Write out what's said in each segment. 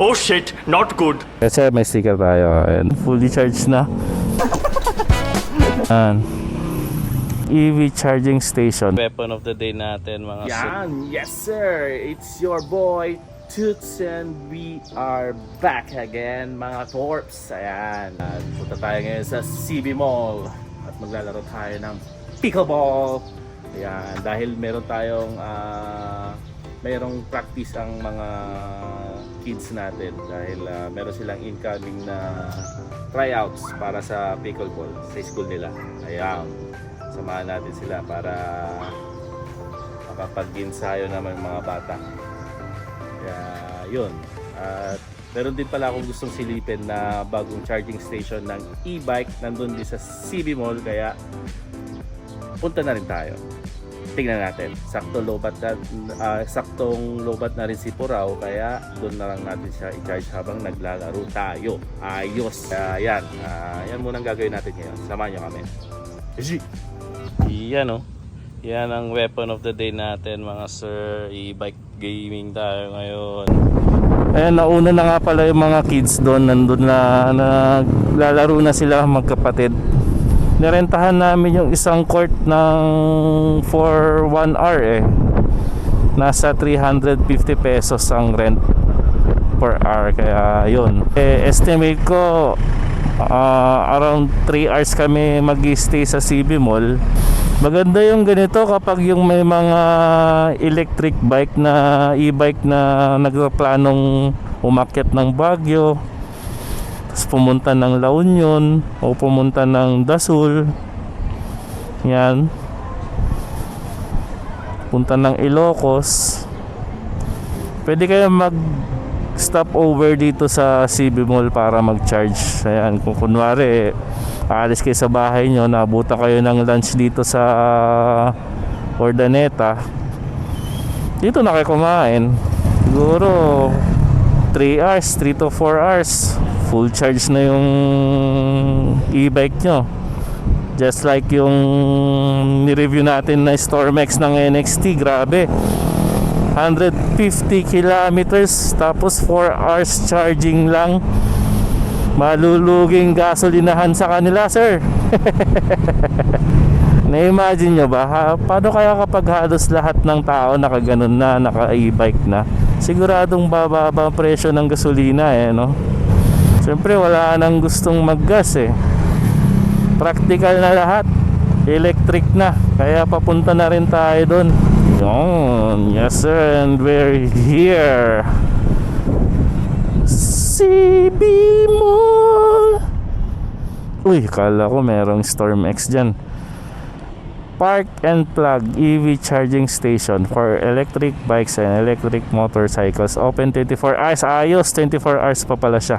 Oh shit, not good. Kasi may sticker tayo. Ayan. Fully charged na. Ayan. EV charging station. Weapon of the day natin mga Yan, yes sir, it's your boy Toots and we are back again mga Torps. Ayan, punta tayo ngayon sa CB Mall at maglalaro tayo ng pickleball. Ayan, dahil meron tayong merong practice ang mga kids natin dahil meron silang incoming na tryouts para sa pickleball sa school nila. Ayan, samahan natin sila para makapag-ensayo naman mga bata. Kaya yun. At meron din pala akong gustong silipin na bagong charging station ng e-bike nandun din sa CB Mall. Kaya punta na rin tayo. Tingnan natin. Saktong lobat na rin si Purao. Kaya doon na lang natin siya i-charge habang naglalaro tayo. Ayos. Yan. Yan muna ang gagawin natin ngayon. Samahan nyo kami. Yan oh. Yan ang weapon of the day natin mga sir. E-bike gaming tayo ngayon. Ayan, nauna na nga pala yung mga kids doon. Nandun na naglalaro na sila magkapatid. Nirentahan namin yung isang court ng for 1 hour eh. Nasa 350 pesos ang rent per hour. Kaya yun. Estimate ko around 3 hours kami mag-stay sa CB Mall. Maganda yung ganito kapag yung may mga electric bike na e-bike na nagplanong umakyat ng Baguio, tapos pumunta ng La Union o pumunta ng Dasul, yan, punta ng Ilocos, pwede kayo mag stop over dito sa CB Mall para mag-charge. Ayan, kung kunwari aalis kayo sa bahay nyo, nabuta kayo ng lunch dito sa Ordaneta, dito na kayo kumain. Siguro 3 hours, 3 to 4 hours full charge na yung e-bike nyo. Just like yung ni-review natin na Stormex ng NXT. Grabe, 150 kilometers tapos 4 hours charging lang. Maluluging gasolinahan sa kanila, sir. Na-imagine nyo ba? Paano kaya kapag halos lahat ng tao nakaganon na, naka-e-bike na? Siguradong bababa ang presyo ng gasolina eh, no? Siyempre wala nang gustong maggas eh. Practical na lahat. Electric na. Kaya papunta na rin tayo doon. Yun. Yes sir, and we're here. CB Mall. Uy, kala ko merong Stormex dyan. Park and Plug EV charging station for electric bikes and electric motorcycles. Open 24 hours. Ayos, 24 hours pa pala siya.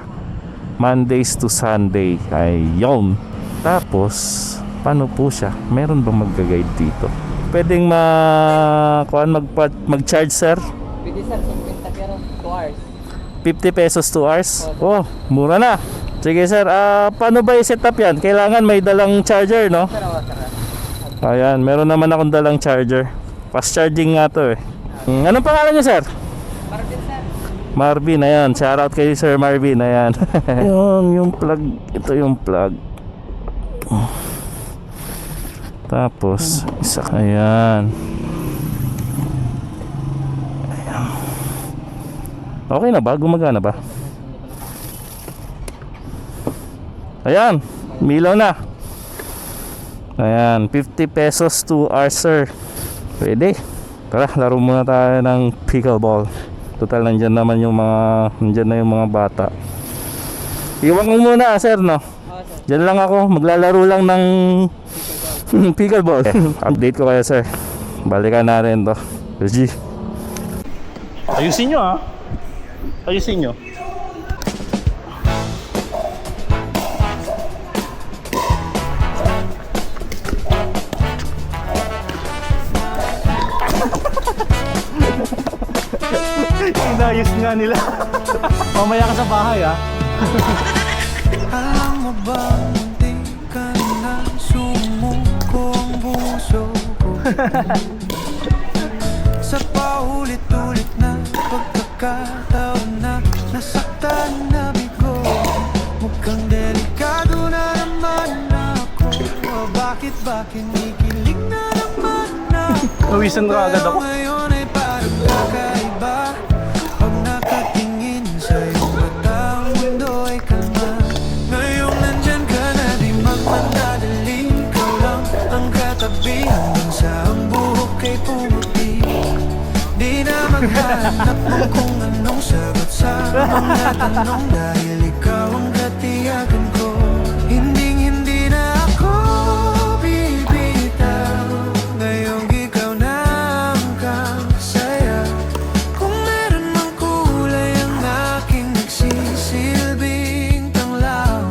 Mondays to Sunday. Ayun. Tapos, paano po siya? Meron bang mag-guide dito? Pwedeng mag-charge, sir? Pwede sir, 50 pero 2 hours. 50 pesos 2 hours? Oh, mura na. Sige sir, paano ba i-setup yan? Kailangan may dalang charger, no? Ayan, meron naman akong dalang charger. Fast charging nga to eh. Anong pangalan niyo sir? Marvin sir. Marvin, ayan. Shoutout kay Sir Marvin, ayan. Yun, yung plug. Ito yung plug. Tapos, isa, ayan. Okay na ba? Gumagana ba? Ayan, milaw na. Ayan, 50 pesos 2 hours sir. Pwede. Tara, laro muna tayo ng pickleball. Total, nandyan naman yung nandyan na yung mga bata. Iwan ko muna sir, no? Diyan lang ako, maglalaro lang ng pickleball. Update ko kayo sir. Balikan na rin to. G. Ayusin nyo ha. Ayusin nyo. Inayos nga nila. Mamaya ka sa bahay ha. Alam mo ba, hindi ka na sumuko ang puso ko. Sa paulit-ulit na pagkakataon na nasaktan na bigo. Mukhang delikado na naman ako. O bakit ba kinikilig na naman ako? Nawisan ka agad ako. Pero ngayon ay parang kakaiba. Pag nakatingin sa iyong mata, ang mundo ay kalma. Ngayong nandyan ka na, di magmadadali. Ikaw lang ang katabi hanggang sa ang buhok ay pumuti. Di na maghanap mo kung anong sagot sa mga tanong, dahil ikaw ang katiyagan ko. Hindi na ako bibitaw. Ngayong ikaw na ang kasaya. Kung meron mang kulay ang aking nagsisilbing tanglaw.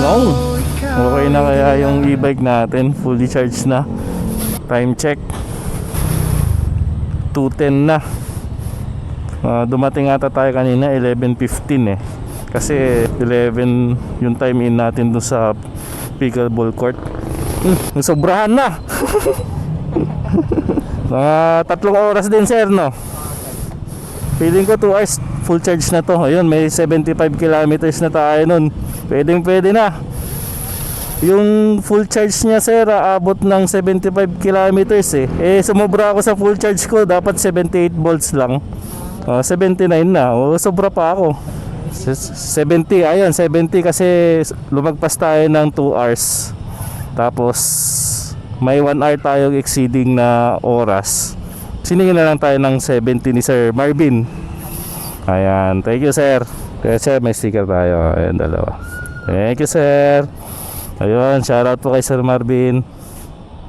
Wow. Okay na kaya yung e-bike natin, fully charged na. Time check 2:10 na. Dumating ata tayo kanina 11:15 kasi 11 yung time in natin doon sa pickleball court. Sobrahan na. Mga 3 oras din sir, no? Feeling ko 2 hours full charge na to. Ayun, may 75 kilometers na tayo nun. Pwede na. Yung full charge niya sir, aabot ng 75 kilometers sumobra ako sa full charge ko, dapat 78 volts lang. 79 na, sobra pa ako. 70, ayun 70 kasi lumagpas tayo ng 2 hours. Tapos may 1 hour tayong exceeding na oras. Siningin na lang tayo ng 70 ni Sir Marvin. Ayan, thank you sir. Kaya sir, may sticker tayo. Ayan, dalawa. Thank you sir. Ayun, shoutout po kay Sir Marvin.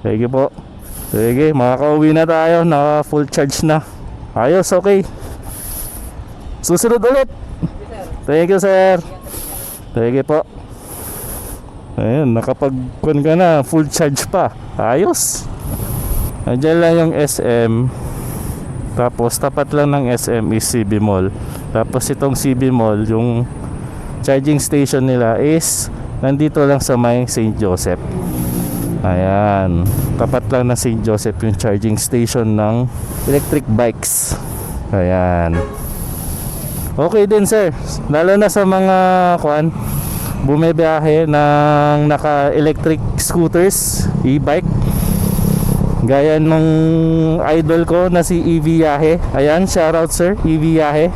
Thank you po. Sige, makakauwi na tayo. Naka full charge na. Ayos, okay. Susunod ulit. Thank you sir. Thank you po. Ayun, nakapag-kun ka na. Full charge pa. Ayos. Andiyan lang yung SM. Tapos tapat lang ng SM is CB Mall. Tapos itong CB Mall, yung charging station nila is nandito lang sa may St. Joseph. Ayan, tapat lang na St. Joseph yung charging station ng electric bikes. Ayan. Okay din sir, lalo na sa mga bumibiyahe ng naka-electric scooters, e-bike. Gaya nung idol ko na si EV Yahe. Ayan, shoutout sir, EV Yahe.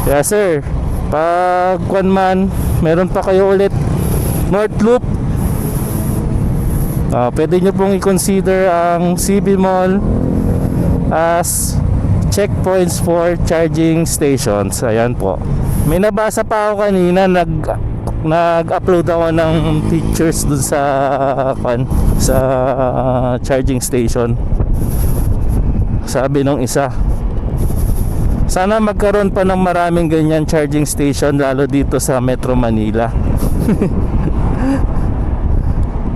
Yeah sir, pag meron pa kayo ulit North Loop, pwede nyo pong i-consider ang CB Mall as checkpoints for charging stations. Ayan po. May nabasa pa ako kanina, nag-upload ako ng pictures dun sa charging station. Sabi nung isa, sana magkaroon pa ng maraming ganyan charging station, lalo dito sa Metro Manila.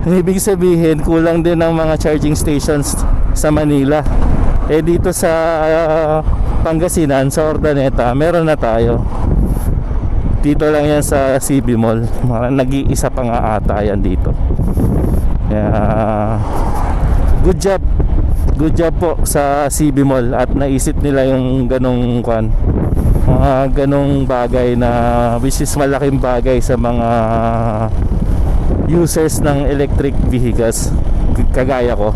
Ibig sabihin, kulang din ang mga charging stations sa Manila. Dito sa Pangasinan, sa Ordaneta, meron na tayo. Dito lang yan sa CB Mall. Nag-iisa pa nga ata yan dito. Good job. Good job po sa CB Mall at naisip nila yung ganong ganong bagay na which is malaking bagay sa mga users ng electric vehicles kagaya ko.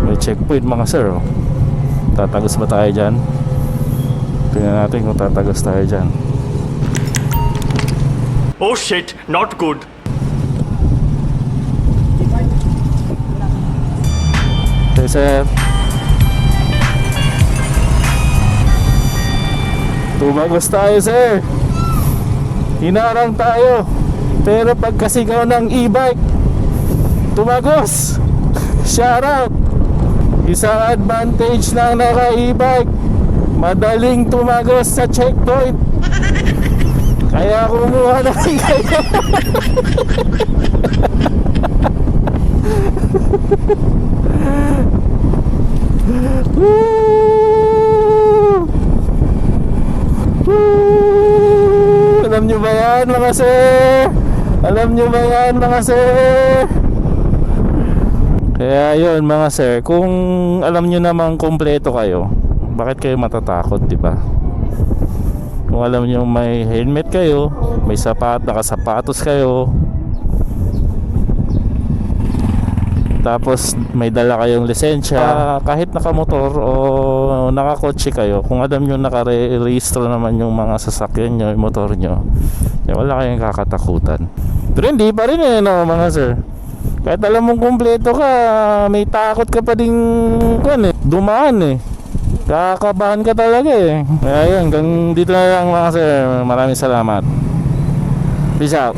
May checkpoint mga sir. Tatagos ba tayo dyan? Tingnan natin kung tatagos tayo dyan. Oh shit, not good. Okay sir, tumagos tayo sir. Hinarang tayo, pero pagkasigaw ng e-bike, tumagos. Shout out. Isang advantage ng naka-e-bike, madaling tumagos sa checkpoint. Kaya kumuha na kayo. Alam nyo ba yan mga sir? Alam nyo ba yan mga sir? Kaya yun mga sir, kung alam nyo namang kompleto kayo, bakit kayo matatakot, di ba? Kung alam niyo may helmet kayo, may nakasapatos kayo, tapos may dala kayong lisensya, kahit nakamotor o nakakotse kayo, kung alam nyo nakarehistro naman yung mga sasakyan nyo, yung motor nyo, wala kayong kakatakutan. Pero hindi pa rin no, mga sir. Kahit alam mong kumpleto ka, may takot ka pa ding dumaan kakabahan ka talaga Kaya yun, hanggang dito na lang mga sir. Maraming salamat. Peace out.